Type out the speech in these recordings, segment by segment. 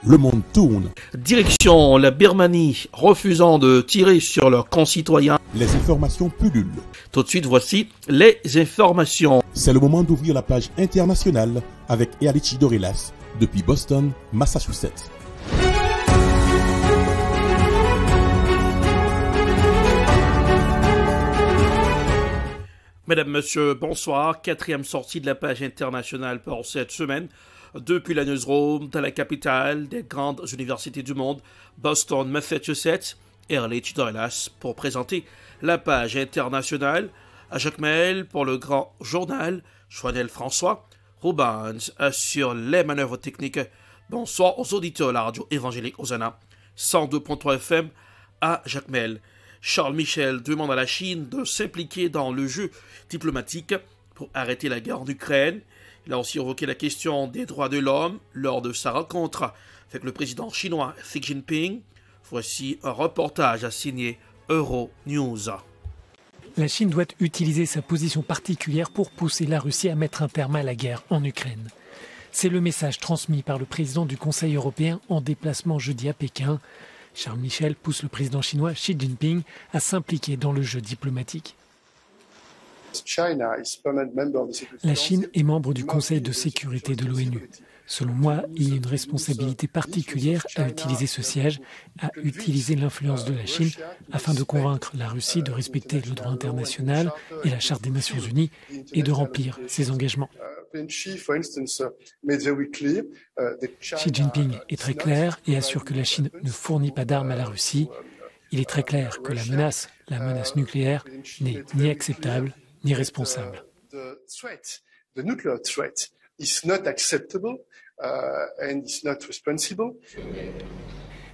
le monde tourne. Direction la Birmanie, refusant de tirer sur leurs concitoyens. Les informations pullulent. Tout de suite, voici les informations. C'est le moment d'ouvrir la page internationale avec Ealici Dorelas depuis Boston, Massachusetts. Mesdames, Messieurs, bonsoir. Quatrième sortie de la page internationale pour cette semaine. Depuis la newsroom de la capitale des grandes universités du monde, Boston, Massachusetts, Ealici Dorelas pour présenter la page internationale. À Jacques Mel pour le grand journal, Joannel François, Rubens sur les manœuvres techniques. Bonsoir aux auditeurs de la radio évangélique Hosanna, 102.3 FM à Jacques Mel. Charles Michel demande à la Chine de s'impliquer dans le jeu diplomatique pour arrêter la guerre en Ukraine. Il a aussi évoqué la question des droits de l'homme lors de sa rencontre avec le président chinois Xi Jinping. Voici un reportage à signer Euronews. La Chine doit utiliser sa position particulière pour pousser la Russie à mettre un terme à la guerre en Ukraine. C'est le message transmis par le président du Conseil européen en déplacement jeudi à Pékin. Charles Michel pousse le président chinois Xi Jinping à s'impliquer dans le jeu diplomatique. La Chine est membre du Conseil de sécurité de l'ONU. Selon moi, il y a une responsabilité particulière à utiliser ce siège, à utiliser l'influence de la Chine afin de convaincre la Russie de respecter le droit international et la Charte des Nations Unies et de remplir ses engagements. Xi Jinping est très clair et assure que la Chine ne fournit pas d'armes à la Russie. Il est très clair que la menace nucléaire, n'est ni acceptable ni responsable.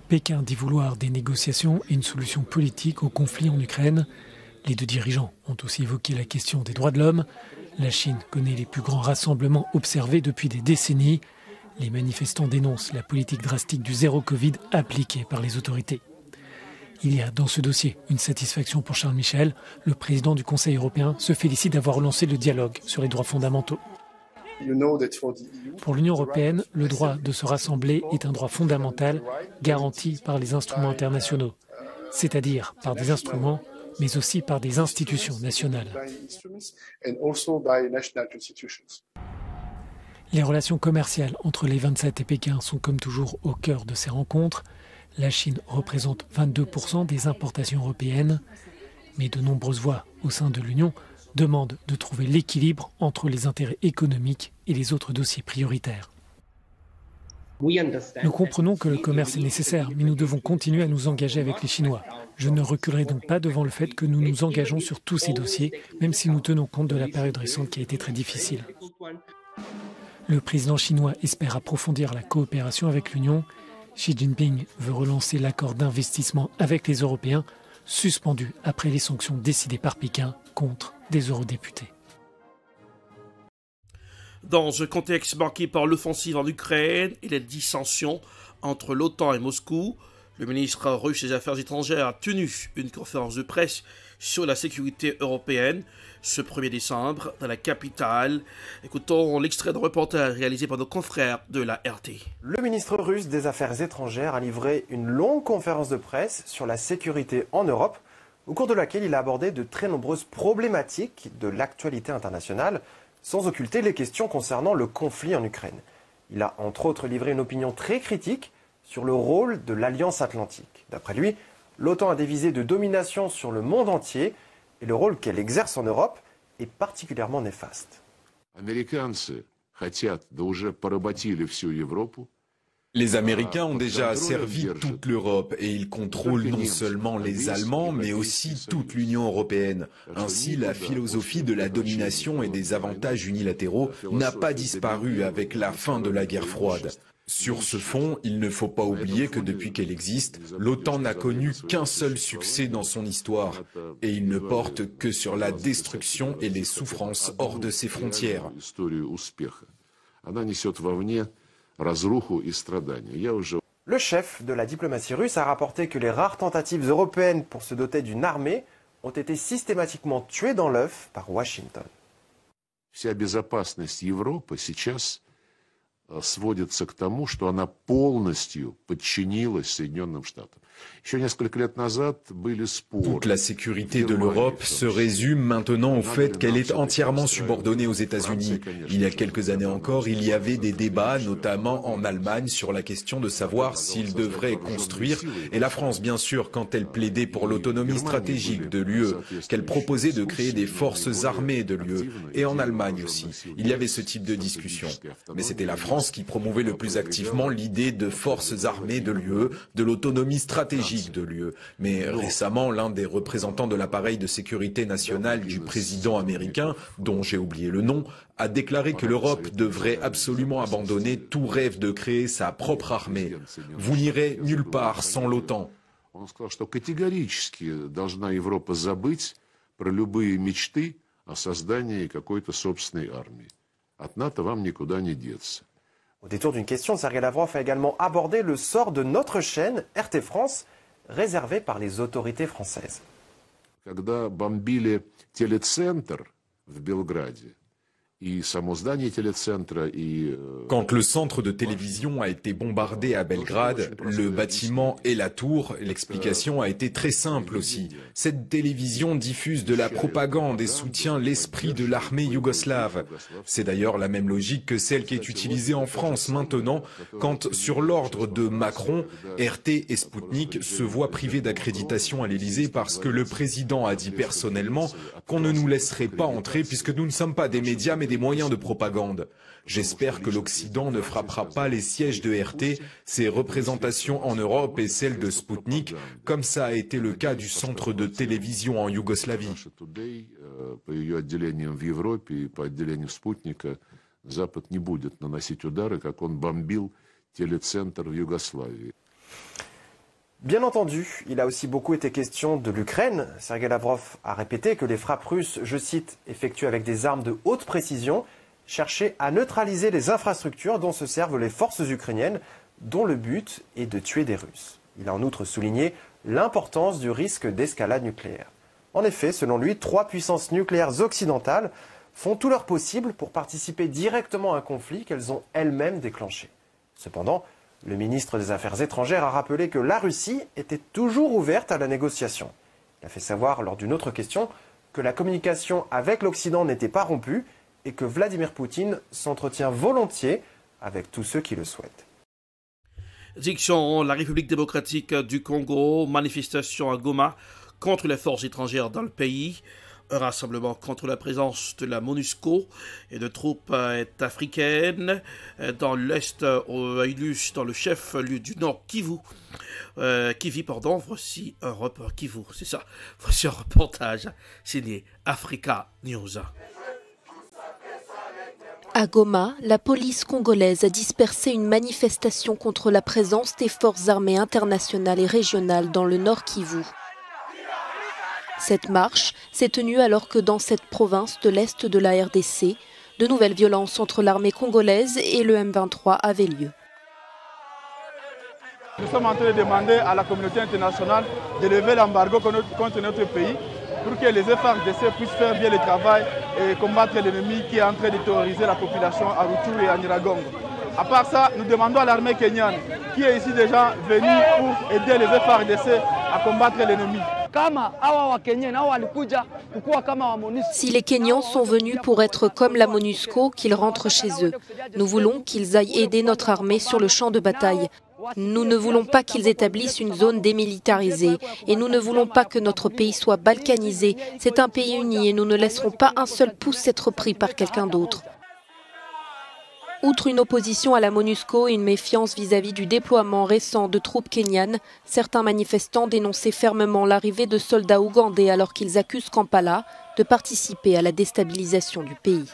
Pékin dit vouloir des négociations et une solution politique au conflit en Ukraine. Les deux dirigeants ont aussi évoqué la question des droits de l'homme. La Chine connaît les plus grands rassemblements observés depuis des décennies. Les manifestants dénoncent la politique drastique du zéro Covid appliquée par les autorités. Il y a dans ce dossier une satisfaction pour Charles Michel. Le président du Conseil européen se félicite d'avoir relancé le dialogue sur les droits fondamentaux. Pour l'Union européenne, le droit de se rassembler est un droit fondamental garanti par les instruments internationaux, c'est-à-dire par des instruments, mais aussi par des institutions nationales. Les relations commerciales entre les 27 et Pékin sont comme toujours au cœur de ces rencontres. La Chine représente 22% des importations européennes, mais de nombreuses voix au sein de l'Union demandent de trouver l'équilibre entre les intérêts économiques et les autres dossiers prioritaires. Nous comprenons que le commerce est nécessaire, mais nous devons continuer à nous engager avec les Chinois. Je ne reculerai donc pas devant le fait que nous nous engageons sur tous ces dossiers, même si nous tenons compte de la période récente qui a été très difficile. Le président chinois espère approfondir la coopération avec l'Union. Xi Jinping veut relancer l'accord d'investissement avec les Européens, suspendu après les sanctions décidées par Pékin contre des eurodéputés. Dans un contexte marqué par l'offensive en Ukraine et les dissensions entre l'OTAN et Moscou, le ministre russe des Affaires étrangères a tenu une conférence de presse sur la sécurité européenne ce 1er décembre dans la capitale. Écoutons l'extrait d'un reportage réalisé par nos confrères de la RT. Le ministre russe des Affaires étrangères a livré une longue conférence de presse sur la sécurité en Europe, au cours de laquelle il a abordé de très nombreuses problématiques de l'actualité internationale, sans occulter les questions concernant le conflit en Ukraine. Il a entre autres livré une opinion très critique sur le rôle de l'Alliance Atlantique. D'après lui, l'OTAN a des visées de domination sur le monde entier et le rôle qu'elle exerce en Europe est particulièrement néfaste. Les Américains ont déjà asservi toute l'Europe et ils contrôlent non seulement les Allemands, mais aussi toute l'Union européenne. Ainsi, la philosophie de la domination et des avantages unilatéraux n'a pas disparu avec la fin de la guerre froide. Sur ce fond, il ne faut pas oublier que depuis qu'elle existe, l'OTAN n'a connu qu'un seul succès dans son histoire, et il ne porte que sur la destruction et les souffrances hors de ses frontières. Le chef de la diplomatie russe a rapporté que les rares tentatives européennes pour se doter d'une armée ont été systématiquement tuées dans l'œuf par Washington. сводится к тому, что она полностью подчинилась Соединенным Штатам. Еще несколько лет назад были споры. Toute la sécurité de l'Europe se résume maintenant au fait qu'elle est entièrement subordonnée aux États-Unis. Il y a quelques années encore, il y avait des débats, notamment en Allemagne, sur la question de savoir s'ils devraient construire, et la France bien sûr, quand elle plaidait pour l'autonomie stratégique de l'UE, qu'elle proposait de créer des forces armées de l'UE, et en Allemagne aussi. Il y avait ce type de discussion. Mais c'était la France qui promouvait le plus activement l'idée de forces armées de l'UE, de l'autonomie stratégique de l'UE. Mais récemment, l'un des représentants de l'appareil de sécurité nationale du président américain, dont j'ai oublié le nom, a déclaré que l'Europe devrait absolument abandonner tout rêve de créer sa propre armée. Vous n'irez nulle part sans l'OTAN. Он сказал, что категорически должна Европа забыть про любые мечты о создании какой-то собственной армии. От НАТО вам никуда не деться. Au détour d'une question, Sergei Lavrov a également abordé le sort de notre chaîne, RT France, réservée par les autorités françaises. Когда бомбили телецентр в Белграде, и само здание телецентра, и... Quand le centre de télévision a été bombardé à Belgrade, le bâtiment et la tour, l'explication a été très simple aussi. Cette télévision diffuse de la propagande et soutient l'esprit de l'armée yougoslave. C'est d'ailleurs la même logique que celle qui est utilisée en France maintenant, quand sur l'ordre de Macron, RT et Sputnik se voient privés d'accréditation à l'Élysée parce que le président a dit personnellement qu'on ne nous laisserait pas entrer puisque nous ne sommes pas des médias mais des moyens de propagande. J'espère que l'Occident ne frappera pas les sièges de RT, ses représentations en Europe et celles de Sputnik, comme ça a été le cas du centre de télévision en Yougoslavie. По ее отделениям в Европе и по отделению Спутника Запад не будет наносить удары, как он бомбил телецентр в Югославии. Bien entendu, il a aussi beaucoup été question de l'Ukraine. Sergei Lavrov a répété que les frappes russes, je cite, effectuées avec des armes de haute précision, cherchaient à neutraliser les infrastructures dont se servent les forces ukrainiennes, dont le but est de tuer des Russes. Il a en outre souligné l'importance du risque d'escalade nucléaire. En effet, selon lui, 3 puissances nucléaires occidentales font tout leur possible pour participer directement à un conflit qu'elles ont elles-mêmes déclenché. Cependant, le ministre des Affaires étrangères a rappelé que la Russie était toujours ouverte à la négociation. Il a fait savoir lors d'une autre question que la communication avec l'Occident n'était pas rompue et que Vladimir Poutine s'entretient volontiers avec tous ceux qui le souhaitent. Direction la République démocratique du Congo, manifestation à Goma contre les forces étrangères dans le pays. Un rassemblement contre la présence de la MONUSCO et de troupes africaines dans l'Est a eu lieu dans le chef-lieu du Nord Kivu. Voici un reportage signé Africa News. À Goma, la police congolaise a dispersé une manifestation contre la présence des forces armées internationales et régionales dans le Nord Kivu. Cette marche s'est tenue alors que dans cette province de l'Est de la RDC, de nouvelles violences entre l'armée congolaise et le M23 avaient lieu. Nous sommes en train de demander à la communauté internationale de lever l'embargo contre notre pays pour que les FARDC puissent faire bien le travail et combattre l'ennemi qui est en train de terroriser la population à Rutshuru et à Nyiragongo. À part ça, nous demandons à l'armée kenyane qui est ici déjà venue pour aider les FARDC à combattre l'ennemi. Si les Kenyans sont venus pour être comme la MONUSCO, qu'ils rentrent chez eux. Nous voulons qu'ils aillent aider notre armée sur le champ de bataille. Nous ne voulons pas qu'ils établissent une zone démilitarisée et nous ne voulons pas que notre pays soit balkanisé. C'est un pays uni et nous ne laisserons pas un seul pouce être pris par quelqu'un d'autre. Outre une opposition à la MONUSCO et une méfiance vis-à-vis du déploiement récent de troupes kenyanes, certains manifestants dénonçaient fermement l'arrivée de soldats ougandais alors qu'ils accusent Kampala de participer à la déstabilisation du pays.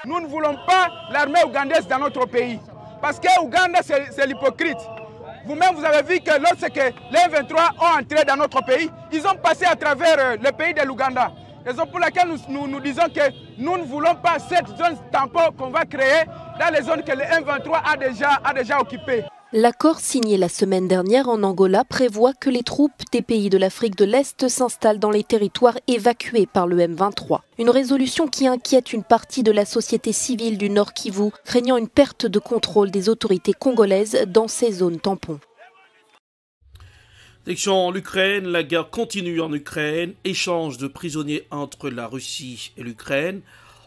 Nous ne voulons pas l'armée ougandaise dans notre pays, parce que l'Ouganda c'est l'hypocrite. Vous-même vous avez vu que lorsque les M23 ont entré dans notre pays, ils ont passé à travers le pays de l'Ouganda. Raison pour laquelle nous disons que nous ne voulons pas cette zone tampon qu'on va créer dans les zones que le M23 a déjà occupées. L'accord signé la semaine dernière en Angola prévoit que les troupes des pays de l'Afrique de l'Est s'installent dans les territoires évacués par le M23. Une résolution qui inquiète une partie de la société civile du Nord Kivu, craignant une perte de contrôle des autorités congolaises dans ces zones tampons. Direction en Ukraine, la guerre continue en Ukraine, échange de prisonniers entre la Russie et l'Ukraine.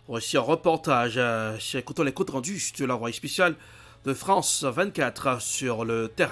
Voici un reportage sur les comptes rendus de l'envoyé spécial de France 24 sur le terrain.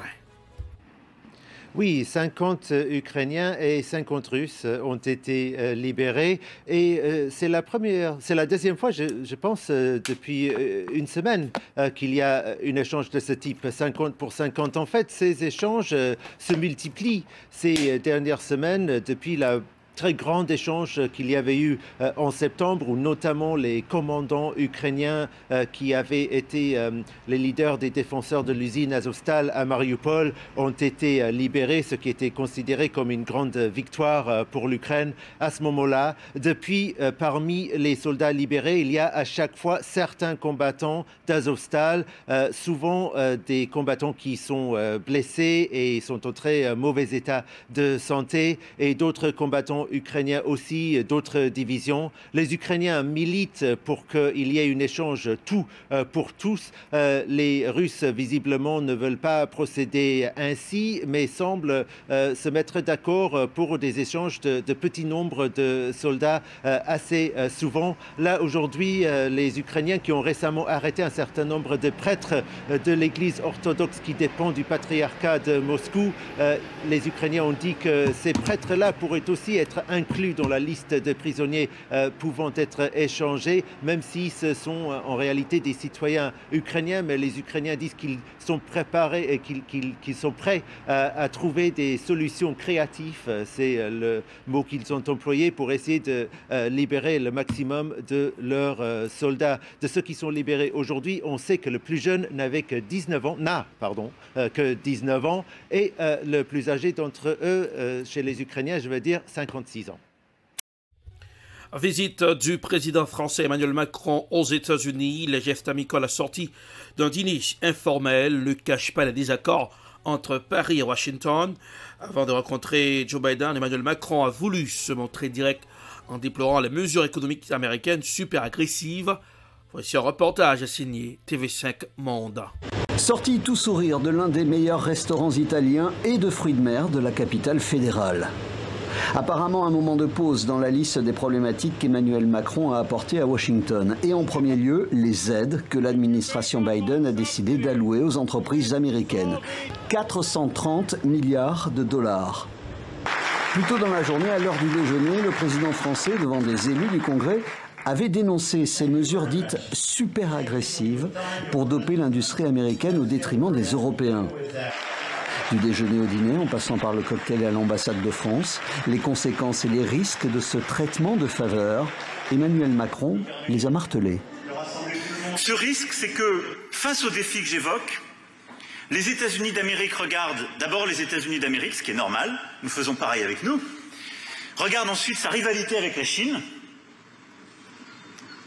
Oui, 50 Ukrainiens et 50 Russes ont été libérés et c'est la deuxième fois, je pense, depuis une semaine qu'il y a un échange de ce type, 50 pour 50. En fait, ces échanges se multiplient ces dernières semaines depuis la très grand échange qu'il y avait eu en septembre, où notamment les commandants ukrainiens qui avaient été les leaders des défenseurs de l'usine Azovstal à Mariupol ont été libérés, ce qui était considéré comme une grande victoire pour l'Ukraine à ce moment-là. Depuis, parmi les soldats libérés, il y a à chaque fois certains combattants d'Azovstal, souvent des combattants qui sont blessés et sont en très mauvais état de santé, et d'autres combattants ukrainiens aussi, d'autres divisions. Les Ukrainiens militent pour qu'il y ait un échange tout pour tous. Les Russes, visiblement, ne veulent pas procéder ainsi, mais semblent se mettre d'accord pour des échanges de petits nombres de soldats assez souvent. Là, aujourd'hui, les Ukrainiens qui ont récemment arrêté un certain nombre de prêtres de l'Église orthodoxe qui dépend du patriarcat de Moscou, les Ukrainiens ont dit que ces prêtres-là pourraient aussi être inclus dans la liste de prisonniers pouvant être échangés, même si ce sont en réalité des citoyens ukrainiens, mais les Ukrainiens disent qu'ils sont préparés et qu'ils sont prêts à trouver des solutions créatives, c'est le mot qu'ils ont employé, pour essayer de libérer le maximum de leurs soldats. De ceux qui sont libérés aujourd'hui, on sait que le plus jeune n'avait que 19 ans, que 19 ans, et le plus âgé d'entre eux, chez les Ukrainiens, je veux dire 56 ans. Visite du président français Emmanuel Macron aux États-Unis. Les gestes amicaux à la sortie d'un dîner informel ne cachent pas les désaccords entre Paris et Washington. Avant de rencontrer Joe Biden, Emmanuel Macron a voulu se montrer direct en déplorant les mesures économiques américaines super agressives. Voici un reportage signé TV5 Monde. Sorti tout sourire de l'un des meilleurs restaurants italiens et de fruits de mer de la capitale fédérale. Apparemment un moment de pause dans la liste des problématiques qu'Emmanuel Macron a apportées à Washington. Et en premier lieu, les aides que l'administration Biden a décidé d'allouer aux entreprises américaines. 430 milliards de dollars. Plus tôt dans la journée, à l'heure du déjeuner, le président français, devant des élus du Congrès, avait dénoncé ces mesures dites super agressives pour doper l'industrie américaine au détriment des Européens. Du déjeuner au dîner, en passant par le cocktail à l'ambassade de France, les conséquences et les risques de ce traitement de faveur, Emmanuel Macron les a martelés. Ce risque, c'est que, face aux défis que j'évoque, les États-Unis d'Amérique regardent d'abord les États-Unis d'Amérique, ce qui est normal, nous faisons pareil avec nous, regardent ensuite sa rivalité avec la Chine,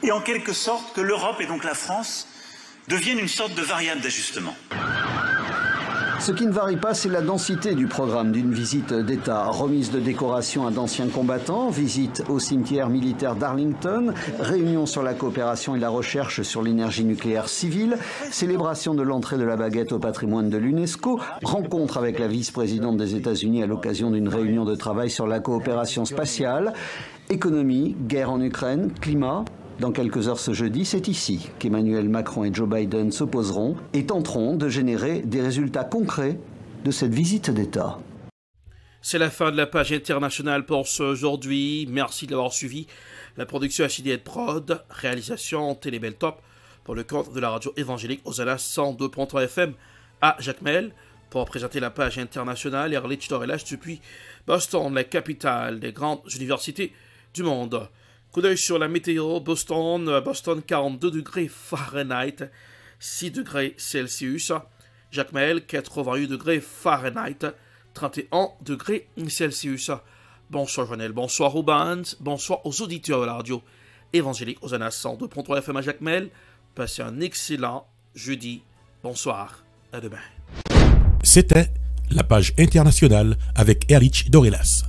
et en quelque sorte que l'Europe et donc la France deviennent une sorte de variable d'ajustement. Ce qui ne varie pas, c'est la densité du programme d'une visite d'État. Remise de décorations à d'anciens combattants, visite au cimetière militaire d'Arlington, réunion sur la coopération et la recherche sur l'énergie nucléaire civile, célébration de l'entrée de la baguette au patrimoine de l'UNESCO, rencontre avec la vice-présidente des États-Unis à l'occasion d'une réunion de travail sur la coopération spatiale, économie, guerre en Ukraine, climat. Dans quelques heures ce jeudi, c'est ici qu'Emmanuel Macron et Joe Biden s'opposeront et tenteront de générer des résultats concrets de cette visite d'État. C'est la fin de la page internationale pour aujourd'hui. Merci de l'avoir suivi. La production HDN Prod, réalisation Télébel Top pour le compte de la radio évangélique Osana 102.3 FM à Jacmel. Pour présenter la page internationale, Erlich Dorelas depuis Boston, la capitale des grandes universités du monde. Coup d'œil sur la météo, Boston 42 degrés Fahrenheit, 6 degrés Celsius. Jacmel, 88 degrés Fahrenheit, 31 degrés Celsius. Bonsoir Joannel, bonsoir aux bandes, bonsoir aux auditeurs de la radio évangélique Osana 102.3 FM à Jacmel. Passez un excellent jeudi. Bonsoir, à demain. C'était la page internationale avec Erlich Dorelas.